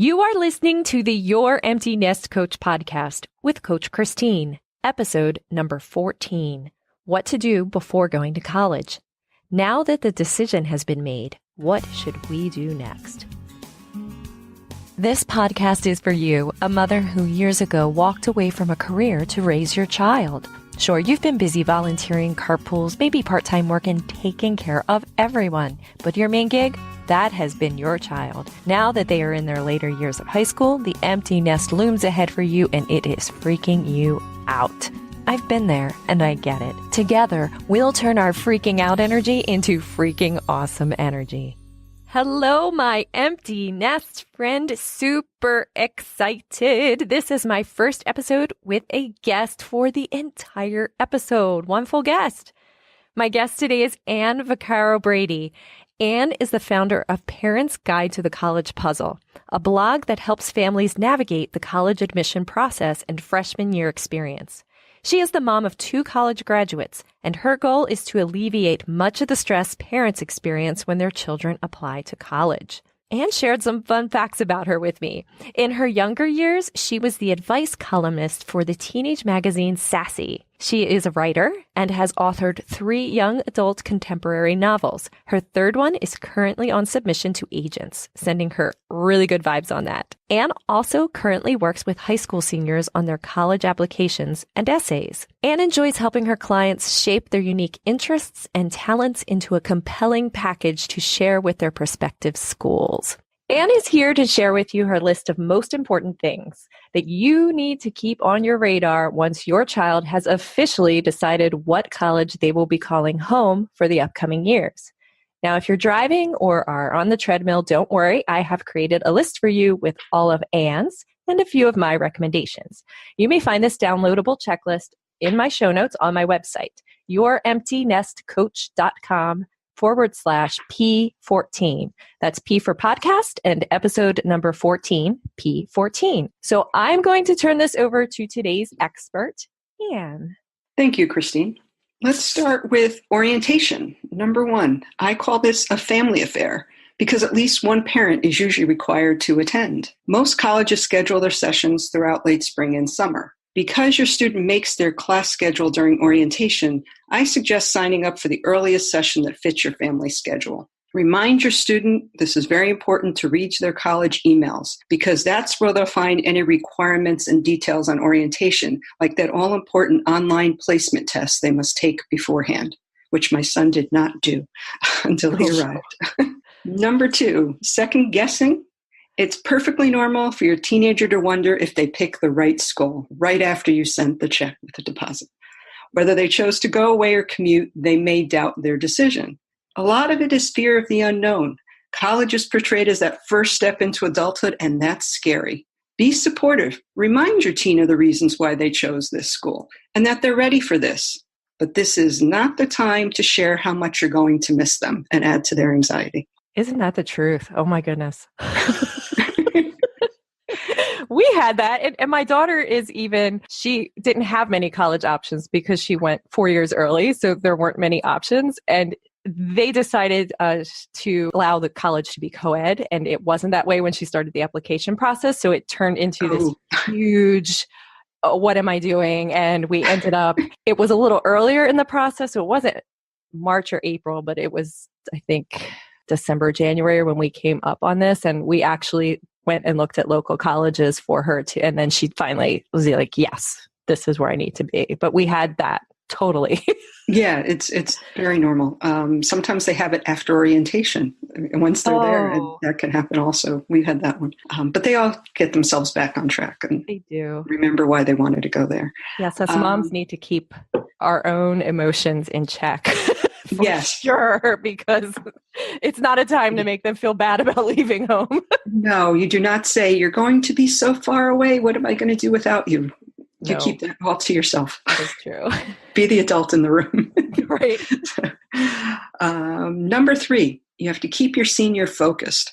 You are listening to the Your Empty Nest Coach podcast with Coach Christine, episode number 14, What to Do Before Going to College. Now that the decision has been made, what should we do next? This podcast is for you, a mother who years ago walked away from a career to raise your child. Sure, you've been busy volunteering, carpools, maybe part-time work, and taking care of everyone. But your main gig? That has been your child. Now that they are in their later years of high school, the empty nest looms ahead for you, and it is freaking you out. I've been there, and I get it. Together, we'll turn our freaking out energy into freaking awesome energy. Hello, my empty nest friend. Super excited. This is my first episode with a guest for the entire episode. One full guest. My guest today is Anne Vaccaro Brady. Anne is the founder of Parents' Guide to the College Puzzle, a blog that helps families navigate the college admission process and freshman year experience. She is the mom of 2 college graduates, and her goal is to alleviate much of the stress parents experience when their children apply to college. Anne shared some fun facts about her with me. In her younger years, she was the advice columnist for the teenage magazine Sassy. She is a writer and has authored 3 young adult contemporary novels. Her 3rd one is currently on submission to agents, sending her really good vibes on that. Anne also currently works with high school seniors on their college applications and essays. Anne enjoys helping her clients shape their unique interests and talents into a compelling package to share with their prospective schools. Anne is here to share with you her list of most important things that you need to keep on your radar once your child has officially decided what college they will be calling home for the upcoming years. Now, if you're driving or are on the treadmill, don't worry. I have created a list for you with all of Anne's and a few of my recommendations. You may find this downloadable checklist in my show notes on my website, youremptynestcoach.com/P14. That's P for podcast and episode number 14, P14. So I'm going to turn this over to today's expert, Anne. Thank you, Christine. Let's start with orientation. Number 1, I call this a family affair because at least one parent is usually required to attend. Most colleges schedule their sessions throughout late spring and summer. Because your student makes their class schedule during orientation, I suggest signing up for the earliest session that fits your family schedule. Remind your student, this is very important, to read their college emails because that's where they'll find any requirements and details on orientation, like that all-important online placement test they must take beforehand, which my son did not do until he arrived. Number 2, second guessing. It's perfectly normal for your teenager to wonder if they pick the right school right after you sent the check with the deposit. Whether they chose to go away or commute, they may doubt their decision. A lot of it is fear of the unknown. College is portrayed as that first step into adulthood, and that's scary. Be supportive. Remind your teen of the reasons why they chose this school and that they're ready for this. But this is not the time to share how much you're going to miss them and add to their anxiety. Isn't that the truth? Oh my goodness. We had that. And my daughter she didn't have many college options because she went 4 years early. So there weren't many options. And they decided to allow the college to be co-ed. And it wasn't that way when she started the application process. So it turned into this huge, what am I doing? And we ended up, it was a little earlier in the process. So it wasn't March or April, but it was, I think, December, January when we came up on this. And we actually went and looked at local colleges for her to, and then she finally was like, yes, this is where I need to be. But we had that totally. Yeah, it's very normal. Sometimes they have it after orientation. And once they're there, and that can happen also. We've had that one. But they all get themselves back on track and they do remember why they wanted to go there. Yes, us moms need to keep our own emotions in check. Yes. Sure, because it's not a time to make them feel bad about leaving home. No, you do not say, you're going to be so far away. What am I going to do without you? You keep that all to yourself. That's true. Be the adult in the room. Right. Number 3, you have to keep your senior focused.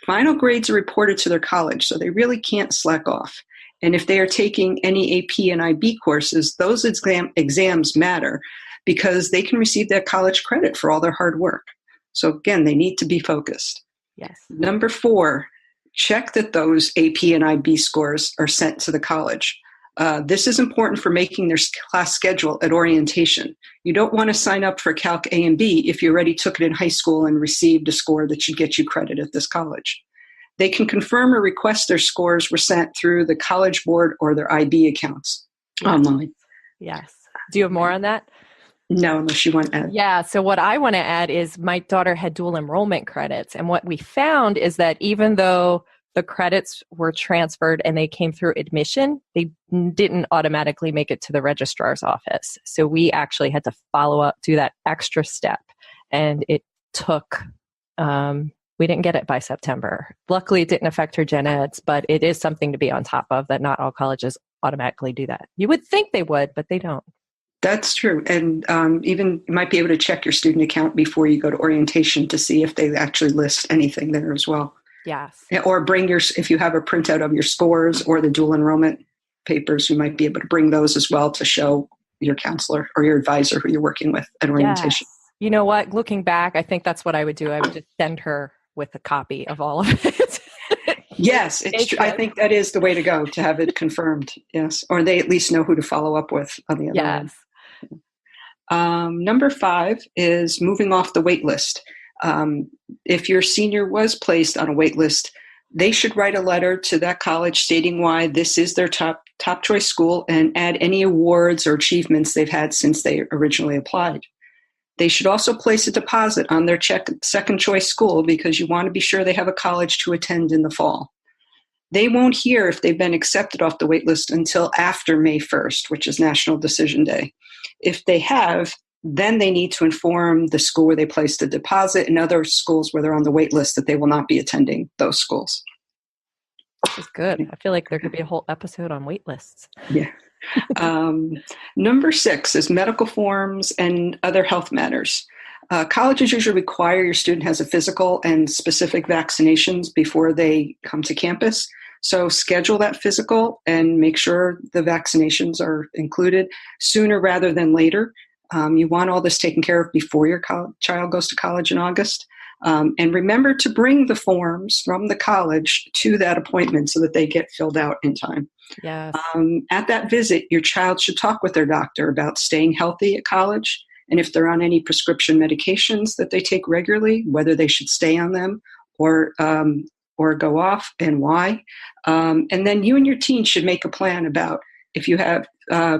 Final grades are reported to their college, so they really can't slack off. And if they are taking any AP and IB courses, those exams matter because they can receive that college credit for all their hard work. So again, they need to be focused. Yes. Number 4, check that those AP and IB scores are sent to the college. This is important for making their class schedule at orientation. You don't want to sign up for Calc A and B if you already took it in high school and received a score that should get you credit at this college. They can confirm or request their scores were sent through the College Board or their IB accounts online. Yes. Do you have more on that? No, unless you want to add. Yeah. So what I want to add is my daughter had dual enrollment credits. And what we found is that even though the credits were transferred and they came through admission, they didn't automatically make it to the registrar's office. So we actually had to follow up, do that extra step. And it took, we didn't get it by September. Luckily, it didn't affect her gen eds, but it is something to be on top of, that not all colleges automatically do that. You would think they would, but they don't. That's true. And even you might be able to check your student account before you go to orientation to see if they actually list anything there as well. Yes. Or if you have a printout of your scores or the dual enrollment papers, you might be able to bring those as well to show your counselor or your advisor who you're working with at orientation. Yes. You know what? Looking back, I think that's what I would do. I would just send her with a copy of all of it. Yes, it's true. I think that is the way to go, to have it confirmed. Yes. Or they at least know who to follow up with on the other end. Number 5 is moving off the wait list. If your senior was placed on a wait list, they should write a letter to that college stating why this is their top choice school and add any awards or achievements they've had since they originally applied. They should also place a deposit on their second choice school because you want to be sure they have a college to attend in the fall. They won't hear if they've been accepted off the wait list until after May 1st, which is National Decision Day. If they have, then they need to inform the school where they placed the deposit and other schools where they're on the wait list that they will not be attending those schools. This is good. I feel like there could be a whole episode on wait lists. Yeah. Number 6 is medical forms and other health matters. Colleges usually require your student has a physical and specific vaccinations before they come to campus. So schedule that physical and make sure the vaccinations are included sooner rather than later. You want all this taken care of before your child goes to college in August. And remember to bring the forms from the college to that appointment so that they get filled out in time. Yes. At that visit, your child should talk with their doctor about staying healthy at college and if they're on any prescription medications that they take regularly, whether they should stay on them or go off and why. And then you and your teen should make a plan about if you have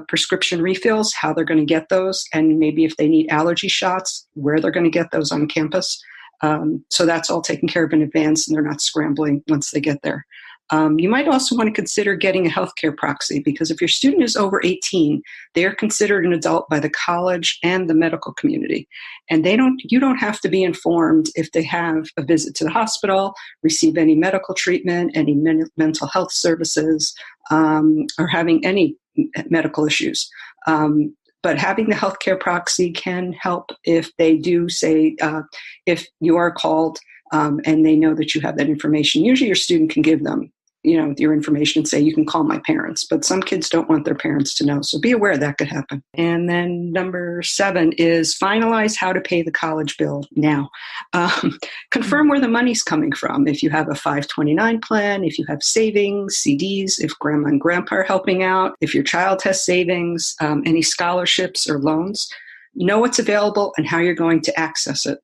prescription refills, how they're going to get those, and maybe if they need allergy shots, where they're going to get those on campus. So that's all taken care of in advance and they're not scrambling once they get there. You might also want to consider getting a healthcare proxy because if your student is over 18, they are considered an adult by the college and the medical community. And you don't have to be informed if they have a visit to the hospital, receive any medical treatment, any mental health services, or having any medical issues. But having the healthcare proxy can help if they do say, if you are called and they know that you have that information. Usually your student can give them, your information and say, you can call my parents. But some kids don't want their parents to know. So be aware that could happen. And then number 7 is finalize how to pay the college bill now. Confirm where the money's coming from. If you have a 529 plan, if you have savings, CDs, if grandma and grandpa are helping out, if your child has savings, any scholarships or loans, know what's available and how you're going to access it.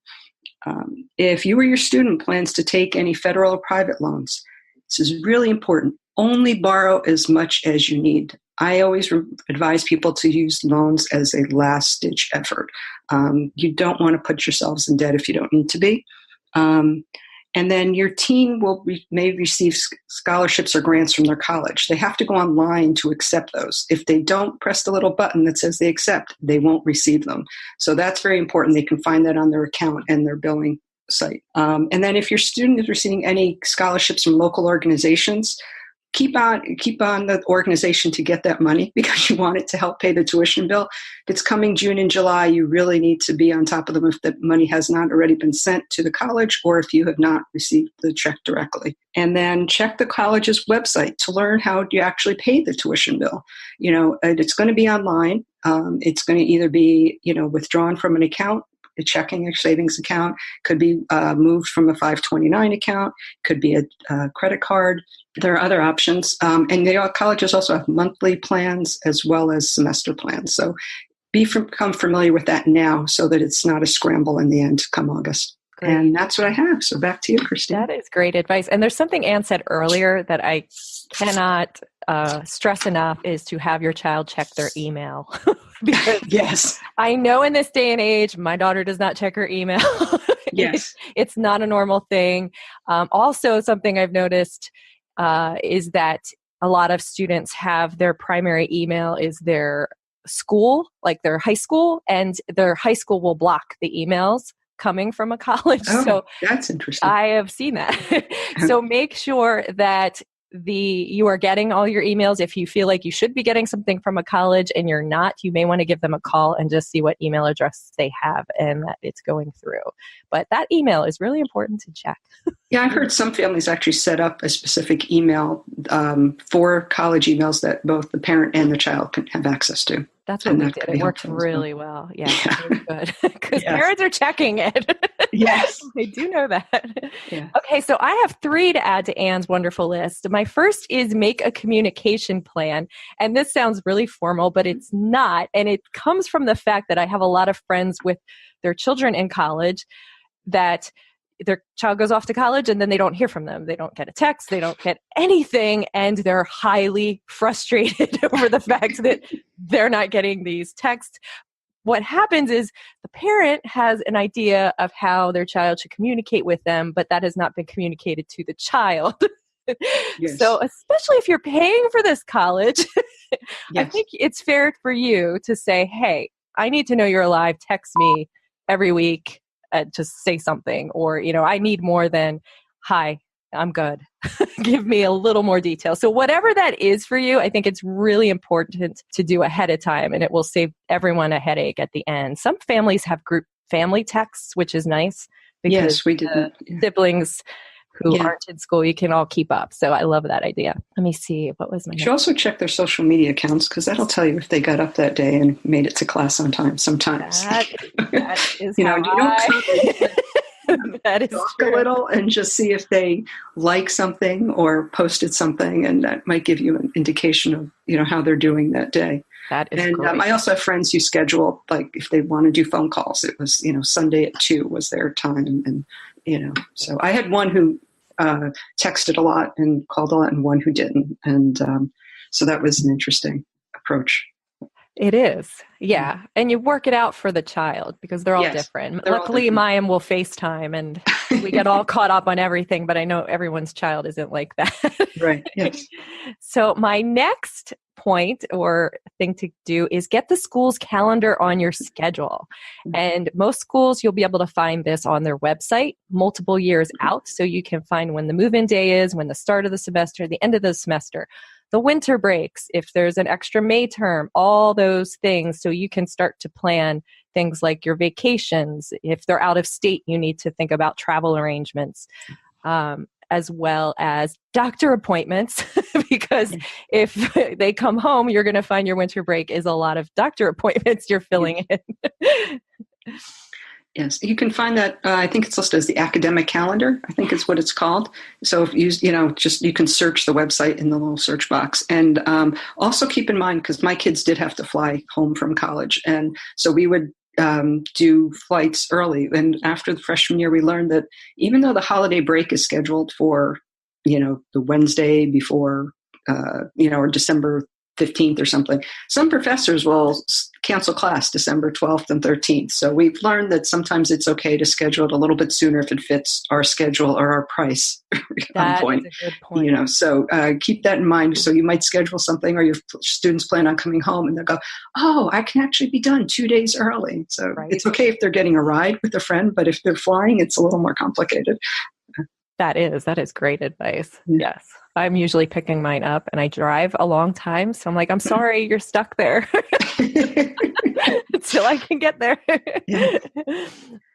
If you or your student plans to take any federal or private loans, this is really important. Only borrow as much as you need. I always advise people to use loans as a last-ditch effort. You don't want to put yourselves in debt if you don't need to be. And then your teen may receive scholarships or grants from their college. They have to go online to accept those. If they don't press the little button that says they accept, they won't receive them. So that's very important. They can find that on their account and their billing site. And then if your student is receiving any scholarships from local organizations, keep on the organization to get that money because you want it to help pay the tuition bill. If it's coming June and July, you really need to be on top of them if the money has not already been sent to the college or if you have not received the check directly. And then check the college's website to learn how you actually pay the tuition bill. It's going to be online. It's going to either be, withdrawn from an account a checking or savings account, could be moved from a 529 account, could be a credit card. There are other options. And colleges also have monthly plans as well as semester plans. So become familiar with that now so that it's not a scramble in the end come August. Great. And that's what I have. So back to you, Christine. That is great advice. And there's something Anne said earlier that I cannot stress enough is to have your child check their email. Because yes. I know in this day and age, my daughter does not check her email. Yes. It's not a normal thing. Also, something I've noticed is that a lot of students have their primary email is their school, like their high school, and their high school will block the emails coming from a college. Oh, so that's interesting. I have seen that. So make sure that you are getting all your emails. If you feel like you should be getting something from a college and you're not, you may want to give them a call and just see what email address they have and that it's going through. But that email is really important to check. Yeah, I've heard some families actually set up a specific email for college emails that both the parent and the child can have access to. That's what we did. It worked really well. Yeah, it was good. Because parents are checking it. Yes. I do know that. Yeah. Okay, so I have 3 to add to Anne's wonderful list. My first is make a communication plan. And this sounds really formal, but it's not. And it comes from the fact that I have a lot of friends with their children in college that their child goes off to college and then they don't hear from them. They don't get a text. They don't get anything. And they're highly frustrated over the fact that they're not getting these texts. What happens is the parent has an idea of how their child should communicate with them, but that has not been communicated to the child. Yes. So especially if you're paying for this college, I think it's fair for you to say, hey, I need to know you're alive. Text me every week. Just say something, or, I need more than, hi, I'm good. Give me a little more detail. So whatever that is for you, I think it's really important to do ahead of time, and it will save everyone a headache at the end. Some families have group family texts, which is nice. Yes, we did. Siblings who aren't in school, you can all keep up. So I love that idea. Let me see. What was my You should also check their social media accounts, because that'll tell you if they got up that day and made it to class on time sometimes. That is that is talk true. A little and just see if they like something or posted something, and that might give you an indication of, how they're doing that day. That is great. I also have friends who schedule, like, if they want to do phone calls, it was, Sunday at 2 was their time. And, so I had one who texted a lot and called a lot, and one who didn't. And so that was an interesting approach. It is. Yeah. And you work it out for the child because they're all different. Luckily, Maya will FaceTime and we get all caught up on everything, but I know everyone's child isn't like that. Right. Yes. So my next point or thing to do is get the school's calendar on your schedule. And most schools, you'll be able to find this on their website multiple years out. So you can find when the move-in day is, when the start of the semester, the end of the semester, the winter breaks, if there's an extra May term, all those things. So you can start to plan things like your vacations. If they're out of state, you need to think about travel arrangements, as well as doctor appointments, because if they come home, you're going to find your winter break is a lot of doctor appointments you're filling in. Yes, you can find that. I think it's listed as the academic calendar. I think is what it's called. So if you can search the website in the little search box. And also keep in mind, because my kids did have to fly home from college, and so we would do flights early. And after the freshman year, we learned that even though the holiday break is scheduled for, the Wednesday before, or December 15th or something, some professors will cancel class December 12th and 13th. So we've learned that sometimes it's okay to schedule it a little bit sooner if it fits our schedule or our price. That is a good point. So keep that in mind. So you might schedule something, or your students plan on coming home and they'll go, oh, I can actually be done 2 days early. So It's okay if they're getting a ride with a friend, but if they're flying, it's a little more complicated. That is great advice. Yes. I'm usually picking mine up and I drive a long time. So I'm like, I'm sorry, you're stuck there until I can get there.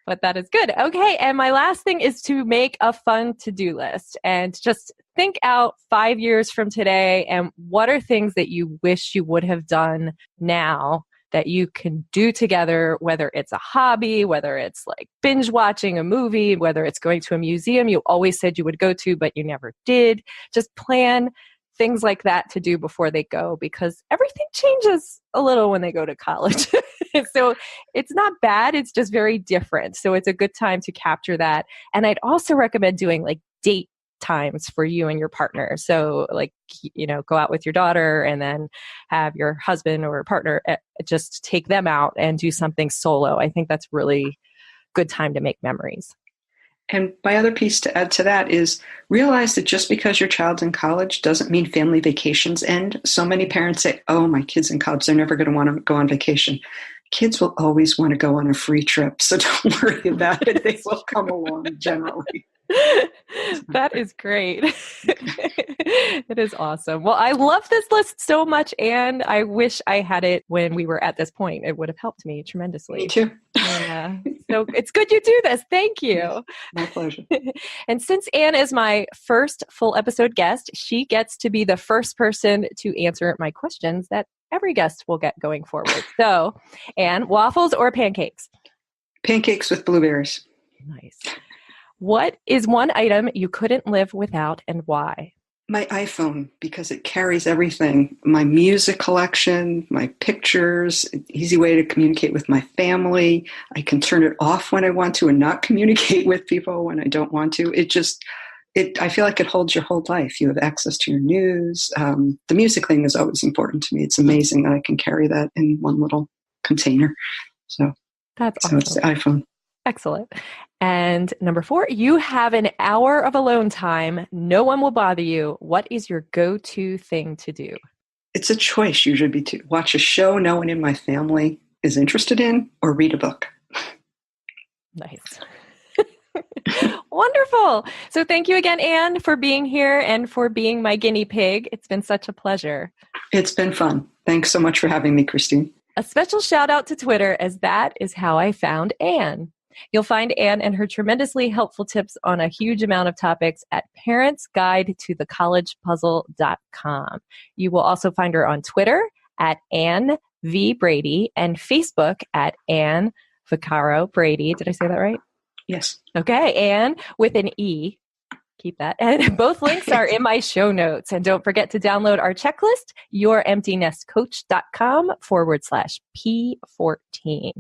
But that is good. Okay. And my last thing is to make a fun to-do list and just think out 5 years from today. And what are things that you wish you would have done now that you can do together, whether it's a hobby, whether it's like binge watching a movie, whether it's going to a museum you always said you would go to, but you never did. Just plan things like that to do before they go, because everything changes a little when they go to college. So it's not bad. It's just very different. So it's a good time to capture that. And I'd also recommend doing like date times for you and your partner. So like, go out with your daughter and then have your husband or partner just take them out and do something solo. I think that's really good time to make memories. And my other piece to add to that is realize that just because your child's in college doesn't mean family vacations end. So many parents say, oh, my kid's in college, they're never going to want to go on vacation. Kids will always want to go on a free trip, so don't worry about it. They will come along generally. That is great. It is awesome. Well, I love this list so much, and I wish I had it when we were at this point. It would have helped me tremendously. Me too. Yeah. So it's good you do this. Thank you. Yes, my pleasure. And since Anne is my first full episode guest, she gets to be the first person to answer my questions that every guest will get going forward. So, Anne, waffles or pancakes? Pancakes with blueberries. Nice. What is one item you couldn't live without and why? My iPhone, because it carries everything. My music collection, my pictures, an easy way to communicate with my family. I can turn it off when I want to and not communicate with people when I don't want to. I feel like it holds your whole life. You have access to your news. The music thing is always important to me. It's amazing that I can carry that in one little container. So awesome. It's the iPhone. Excellent. And number 4, you have an hour of alone time. No one will bother you. What is your go-to thing to do? It's a choice usually to watch a show no one in my family is interested in or read a book. Nice. Wonderful. So thank you again, Anne, for being here and for being my guinea pig. It's been such a pleasure. It's been fun. Thanks so much for having me, Christine. A special shout out to Twitter, as that is how I found Anne. You'll find Anne and her tremendously helpful tips on a huge amount of topics at parentsguidetothecollegepuzzle.com. You will also find her on Twitter at Anne V. Brady and Facebook at Anne Vaccaro Brady. Did I say that right? Yes. Okay, Anne with an E. Keep that. And both links are in my show notes. And don't forget to download our checklist, youremptynestcoach.com/P14.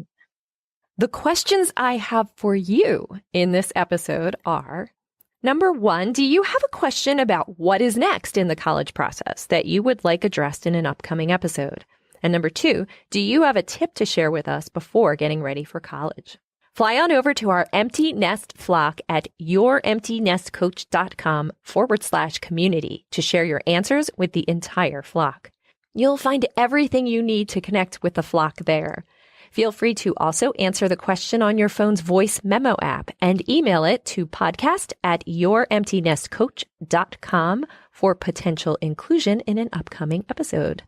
The questions I have for you in this episode are, number 1, do you have a question about what is next in the college process that you would like addressed in an upcoming episode? And number 2, do you have a tip to share with us before getting ready for college? Fly on over to our Empty Nest flock at youremptynestcoach.com/community to share your answers with the entire flock. You'll find everything you need to connect with the flock there. Feel free to also answer the question on your phone's voice memo app and email it to podcast@youremptynestcoach.com for potential inclusion in an upcoming episode.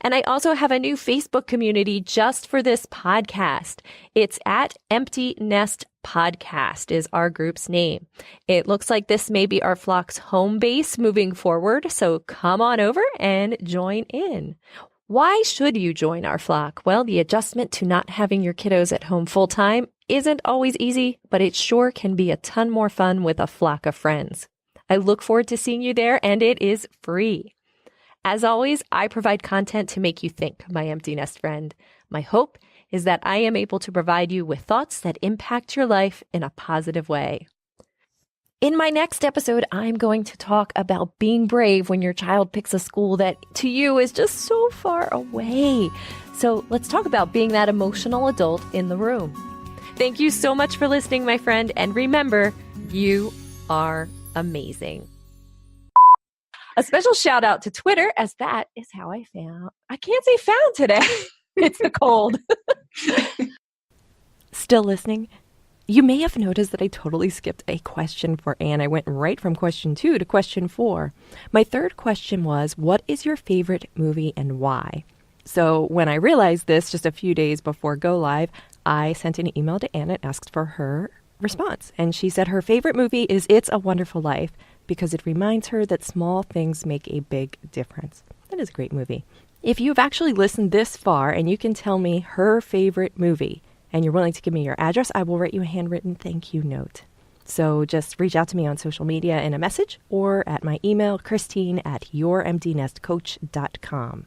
And I also have a new Facebook community just for this podcast. It's at Empty Nest Podcast is our group's name. It looks like this may be our flock's home base moving forward, so come on over and join in. Why should you join our flock? Well, the adjustment to not having your kiddos at home full time isn't always easy, but it sure can be a ton more fun with a flock of friends. I look forward to seeing you there, and it is free. As always, I provide content to make you think, my empty nest friend. My hope is that I am able to provide you with thoughts that impact your life in a positive way. In my next episode, I'm going to talk about being brave when your child picks a school that to you is just so far away. So let's talk about being that emotional adult in the room. Thank you so much for listening, my friend. And remember, you are amazing. A special shout out to Twitter, as that is how I can't say found today. It's the cold. Still listening? You may have noticed that I totally skipped a question for Anne. I went right from question 2 to question 4. My third question was, what is your favorite movie and why? So when I realized this just a few days before go live, I sent an email to Anne and asked for her response. And she said her favorite movie is It's a Wonderful Life because it reminds her that small things make a big difference. That is a great movie. If you've actually listened this far and you can tell me her favorite movie and you're willing to give me your address, I will write you a handwritten thank you note. So just reach out to me on social media in a message or at my email, Christine@youremptynestcoach.com.